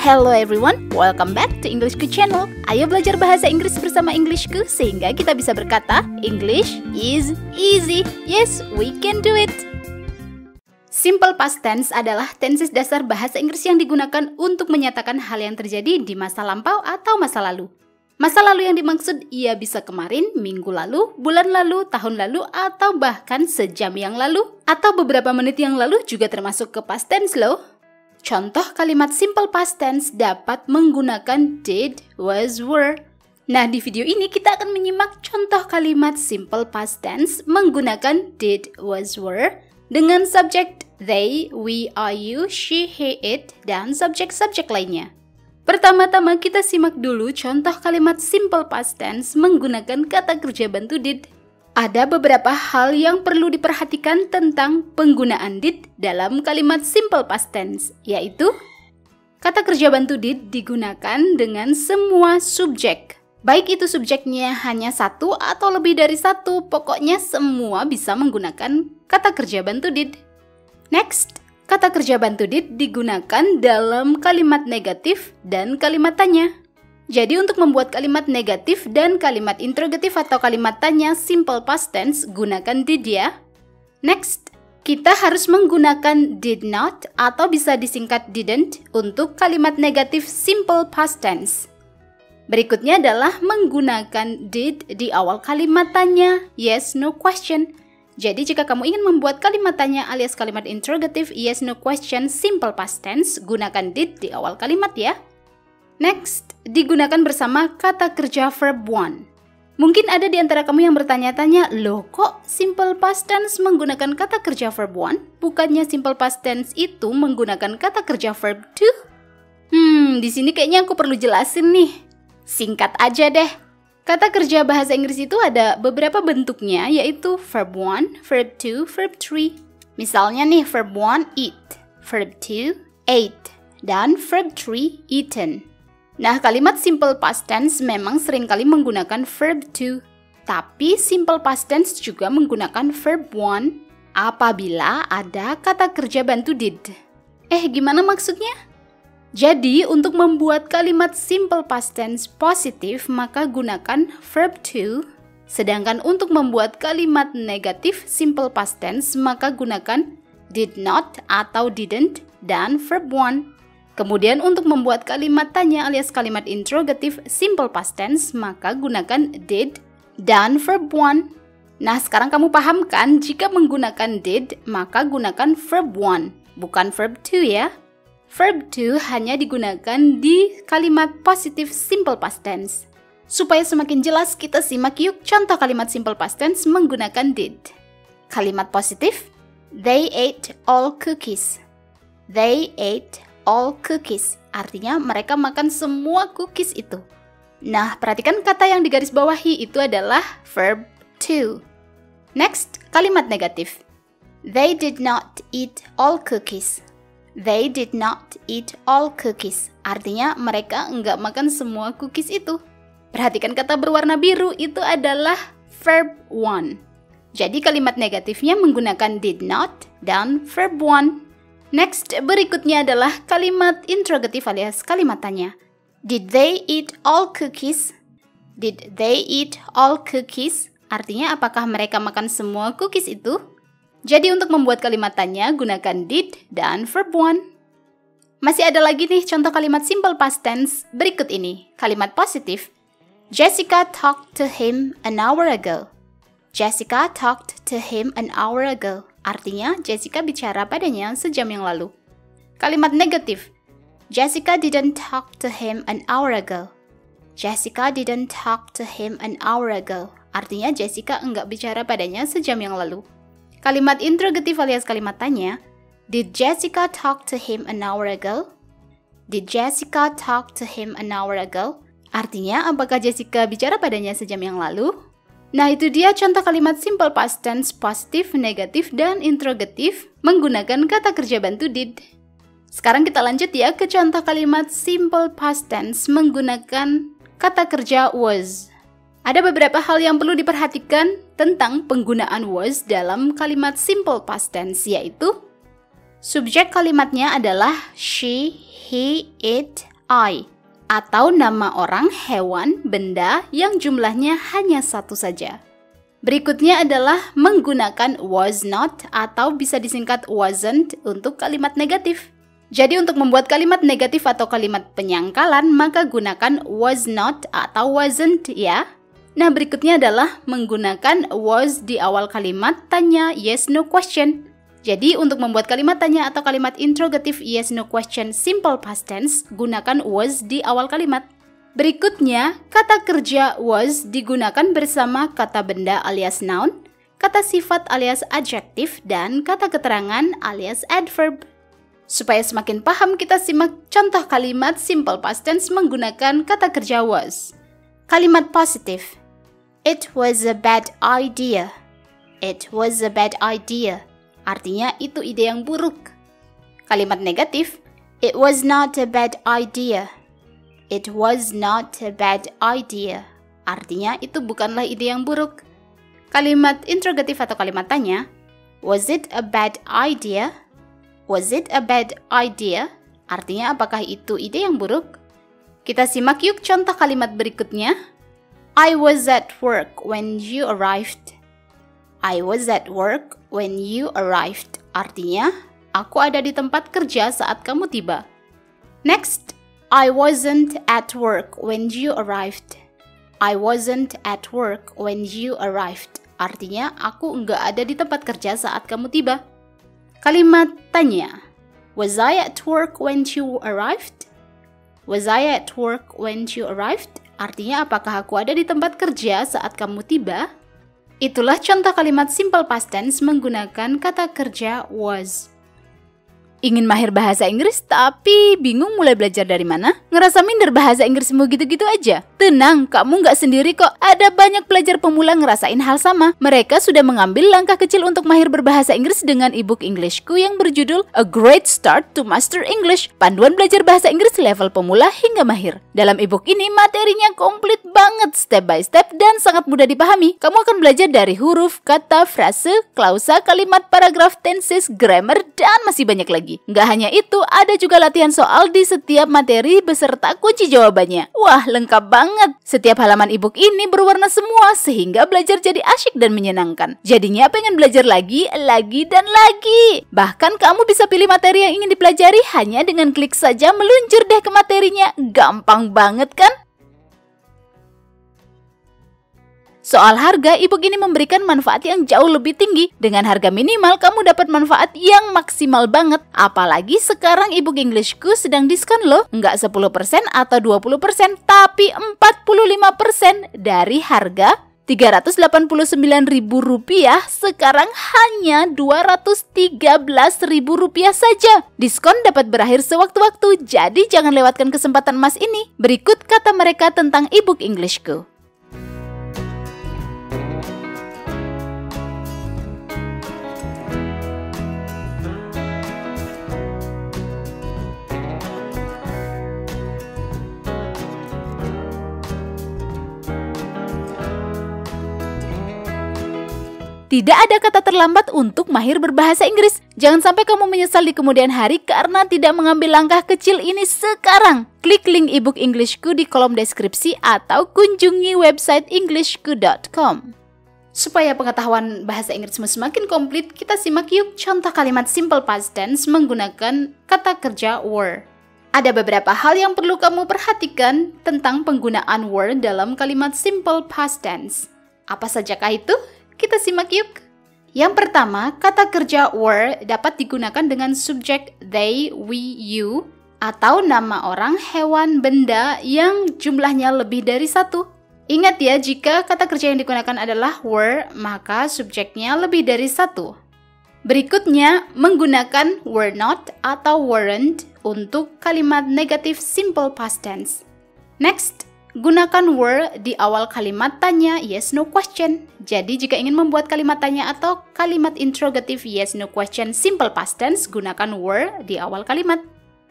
Hello everyone, welcome back to Englishku channel. Ayo belajar bahasa Inggris bersama Englishku sehingga kita bisa berkata English is easy. Yes, we can do it. Simple past tense adalah tenses dasar bahasa Inggris yang digunakan untuk menyatakan hal yang terjadi di masa lampau atau masa lalu. Masa lalu yang dimaksud ia bisa kemarin, minggu lalu, bulan lalu, tahun lalu, atau bahkan sejam yang lalu, atau beberapa menit yang lalu juga termasuk ke past tense loh. Contoh kalimat simple past tense dapat menggunakan did, was, were. Nah, di video ini kita akan menyimak contoh kalimat simple past tense menggunakan did, was, were dengan subjek they, we, are, you, she, he, it, dan subjek-subjek lainnya. Pertama-tama kita simak dulu contoh kalimat simple past tense menggunakan kata kerja bantu did. Ada beberapa hal yang perlu diperhatikan tentang penggunaan did dalam kalimat simple past tense, yaitu kata kerja bantu did digunakan dengan semua subjek. Baik itu subjeknya hanya satu atau lebih dari satu, pokoknya semua bisa menggunakan kata kerja bantu did. Next, kata kerja bantu did digunakan dalam kalimat negatif dan kalimat tanya. Jadi untuk membuat kalimat negatif dan kalimat interrogatif atau kalimat tanya simple past tense, gunakan did ya. Next, kita harus menggunakan did not atau bisa disingkat didn't untuk kalimat negatif simple past tense. Berikutnya adalah menggunakan did di awal kalimat tanya, yes, no question. Jadi jika kamu ingin membuat kalimat tanya alias kalimat interrogatif, yes, no question, simple past tense, gunakan did di awal kalimat ya. Next, digunakan bersama kata kerja verb one. Mungkin ada di antara kamu yang bertanya-tanya, loh kok simple past tense menggunakan kata kerja verb one? Bukannya simple past tense itu menggunakan kata kerja verb two? Di sini kayaknya aku perlu jelasin nih. Singkat aja deh. Kata kerja bahasa Inggris itu ada beberapa bentuknya, yaitu verb one, verb two, verb three. Misalnya nih, verb one, eat, verb two, ate, dan verb three, eaten. Nah, kalimat simple past tense memang seringkali menggunakan verb to, tapi simple past tense juga menggunakan verb one apabila ada kata kerja bantu did. Gimana maksudnya? Jadi, untuk membuat kalimat simple past tense positif, maka gunakan verb to, sedangkan untuk membuat kalimat negatif simple past tense, maka gunakan did not atau didn't dan verb one. Kemudian untuk membuat kalimat tanya alias kalimat interrogatif simple past tense, maka gunakan did dan verb one. Nah, sekarang kamu paham kan jika menggunakan did, maka gunakan verb one, bukan verb two ya. Verb two hanya digunakan di kalimat positif simple past tense. Supaya semakin jelas, kita simak yuk contoh kalimat simple past tense menggunakan did. Kalimat positif, they ate all cookies. They ate all cookies, artinya mereka makan semua cookies itu. Nah, perhatikan kata yang digarisbawahi itu adalah verb to. Next, kalimat negatif. They did not eat all cookies. They did not eat all cookies, artinya mereka enggak makan semua cookies itu. Perhatikan kata berwarna biru itu adalah verb one. Jadi kalimat negatifnya menggunakan did not dan verb one. Next, berikutnya adalah kalimat interrogatif alias kalimat tanya. Did they eat all cookies? Did they eat all cookies? Artinya apakah mereka makan semua cookies itu? Jadi untuk membuat kalimat tanya, gunakan did dan verb one. Masih ada lagi nih contoh kalimat simple past tense berikut ini. Kalimat positif. Jessica talked to him an hour ago. Jessica talked to him an hour ago. Artinya, Jessica bicara padanya sejam yang lalu. Kalimat negatif. Jessica didn't talk to him an hour ago. Jessica didn't talk to him an hour ago. Artinya, Jessica enggak bicara padanya sejam yang lalu. Kalimat interrogatif alias kalimat tanya. Did Jessica talk to him an hour ago? Did Jessica talk to him an hour ago? Artinya, apakah Jessica bicara padanya sejam yang lalu? Nah, itu dia contoh kalimat simple past tense positif, negatif, dan interrogatif menggunakan kata kerja bantu did. Sekarang kita lanjut ya ke contoh kalimat simple past tense menggunakan kata kerja was. Ada beberapa hal yang perlu diperhatikan tentang penggunaan was dalam kalimat simple past tense, yaitu subjek kalimatnya adalah she, he, it, I, atau nama orang, hewan, benda yang jumlahnya hanya satu saja. Berikutnya adalah menggunakan was not atau bisa disingkat wasn't untuk kalimat negatif. Jadi untuk membuat kalimat negatif atau kalimat penyangkalan, maka gunakan was not atau wasn't ya. Nah, berikutnya adalah menggunakan was di awal kalimat tanya yes no question. Jadi untuk membuat kalimat tanya atau kalimat interrogative yes no question simple past tense, gunakan was di awal kalimat. Berikutnya, kata kerja was digunakan bersama kata benda alias noun, kata sifat alias adjective, dan kata keterangan alias adverb. Supaya semakin paham, kita simak contoh kalimat simple past tense menggunakan kata kerja was. Kalimat positif. It was a bad idea. It was a bad idea. Artinya itu ide yang buruk. Kalimat negatif. It was not a bad idea. It was not a bad idea. Artinya itu bukanlah ide yang buruk. Kalimat interrogatif atau kalimat tanya. Was it a bad idea? Was it a bad idea? Artinya apakah itu ide yang buruk? Kita simak yuk contoh kalimat berikutnya. I was at work when you arrived. I was at work when you arrived. Artinya, aku ada di tempat kerja saat kamu tiba. Next, I wasn't at work when you arrived. I wasn't at work when you arrived. Artinya, aku nggak ada di tempat kerja saat kamu tiba. Kalimat tanya. Was I at work when you arrived? Was I at work when you arrived? Artinya, apakah aku ada di tempat kerja saat kamu tiba? Itulah contoh kalimat simple past tense menggunakan kata kerja was. Ingin mahir bahasa Inggris tapi bingung mulai belajar dari mana? Ngerasa minder bahasa Inggrismu gitu-gitu aja? Tenang, kamu nggak sendiri kok. Ada banyak pelajar pemula ngerasain hal sama. Mereka sudah mengambil langkah kecil untuk mahir berbahasa Inggris dengan ebook Englishku yang berjudul A Great Start to Master English, panduan belajar bahasa Inggris level pemula hingga mahir. Dalam ebook ini materinya komplit banget step by step dan sangat mudah dipahami. Kamu akan belajar dari huruf, kata, frase, klausa, kalimat, paragraf, tenses, grammar, dan masih banyak lagi. Nggak hanya itu, ada juga latihan soal di setiap materi beserta kunci jawabannya. Wah, lengkap banget. Setiap halaman ebook ini berwarna semua sehingga belajar jadi asyik dan menyenangkan. Jadinya pengen belajar lagi, dan lagi. Bahkan kamu bisa pilih materi yang ingin dipelajari hanya dengan klik saja meluncur deh ke materinya. Gampang banget kan? Soal harga, ebook ini memberikan manfaat yang jauh lebih tinggi. Dengan harga minimal, kamu dapat manfaat yang maksimal banget. Apalagi sekarang ebook Englishku sedang diskon loh. Nggak 10% atau 20%, tapi 45% dari harga Rp389.000 sekarang hanya Rp213.000 saja. Diskon dapat berakhir sewaktu-waktu, jadi jangan lewatkan kesempatan emas ini. Berikut kata mereka tentang ebook Englishku. Tidak ada kata terlambat untuk mahir berbahasa Inggris. Jangan sampai kamu menyesal di kemudian hari karena tidak mengambil langkah kecil ini sekarang. Klik link ebook Englishku di kolom deskripsi atau kunjungi website englishku.com. Supaya pengetahuan bahasa Inggrismu semakin komplit, kita simak yuk contoh kalimat simple past tense menggunakan kata kerja were. Ada beberapa hal yang perlu kamu perhatikan tentang penggunaan were dalam kalimat simple past tense. Apa sajakah itu? Kita simak yuk. Yang pertama, kata kerja were dapat digunakan dengan subjek they, we, you, atau nama orang, hewan, benda yang jumlahnya lebih dari satu. Ingat ya, jika kata kerja yang digunakan adalah were, maka subjeknya lebih dari satu. Berikutnya, menggunakan were not atau weren't untuk kalimat negatif simple past tense. Next, gunakan were di awal kalimat tanya yes no question. Jadi jika ingin membuat kalimat tanya atau kalimat interrogative yes no question simple past tense, gunakan were di awal kalimat.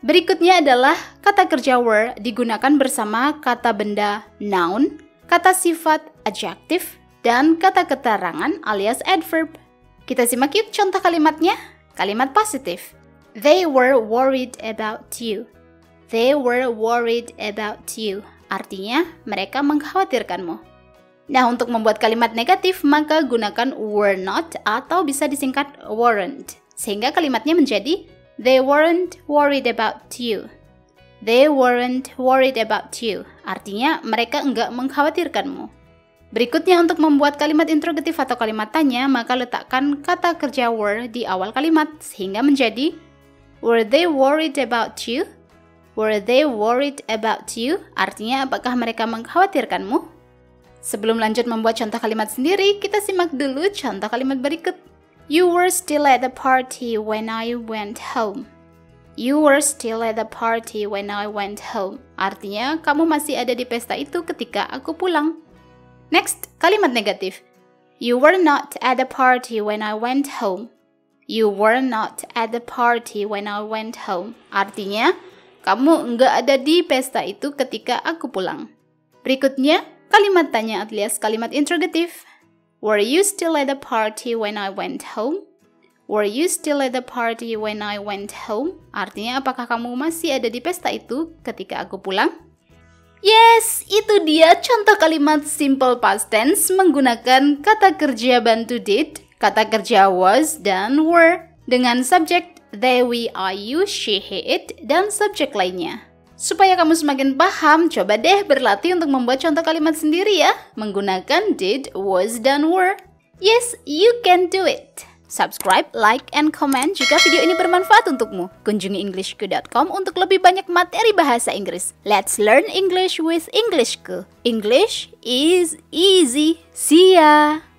Berikutnya adalah kata kerja were digunakan bersama kata benda noun, kata sifat adjective, dan kata keterangan alias adverb. Kita simak yuk contoh kalimatnya. Kalimat positif. They were worried about you. They were worried about you. Artinya, mereka mengkhawatirkanmu. Nah, untuk membuat kalimat negatif, maka gunakan were not atau bisa disingkat weren't. Sehingga kalimatnya menjadi they weren't worried about you. They weren't worried about you. Artinya, mereka enggak mengkhawatirkanmu. Berikutnya, untuk membuat kalimat interrogatif atau kalimat tanya, maka letakkan kata kerja were di awal kalimat, sehingga menjadi were they worried about you? Were they worried about you? Artinya, apakah mereka mengkhawatirkanmu? Sebelum lanjut membuat contoh kalimat sendiri, kita simak dulu contoh kalimat berikut. You were still at the party when I went home. You were still at the party when I went home. Artinya, kamu masih ada di pesta itu ketika aku pulang. Next, kalimat negatif. You were not at the party when I went home. You were not at the party when I went home. Artinya, kamu enggak ada di pesta itu ketika aku pulang. Berikutnya, kalimat tanya alias kalimat interrogatif. Were you still at the party when I went home? Were you still at the party when I went home? Artinya, apakah kamu masih ada di pesta itu ketika aku pulang? Yes, itu dia contoh kalimat simple past tense menggunakan kata kerja bantu did, kata kerja was dan were, dengan subjek they, we, I, you, she, he, it, dan subjek lainnya. Supaya kamu semakin paham, coba deh berlatih untuk membuat contoh kalimat sendiri ya, menggunakan did, was, dan were. Yes, you can do it. Subscribe, like, and comment jika video ini bermanfaat untukmu. Kunjungi englishku.com untuk lebih banyak materi bahasa Inggris. Let's learn English with Englishku. English is easy. See ya!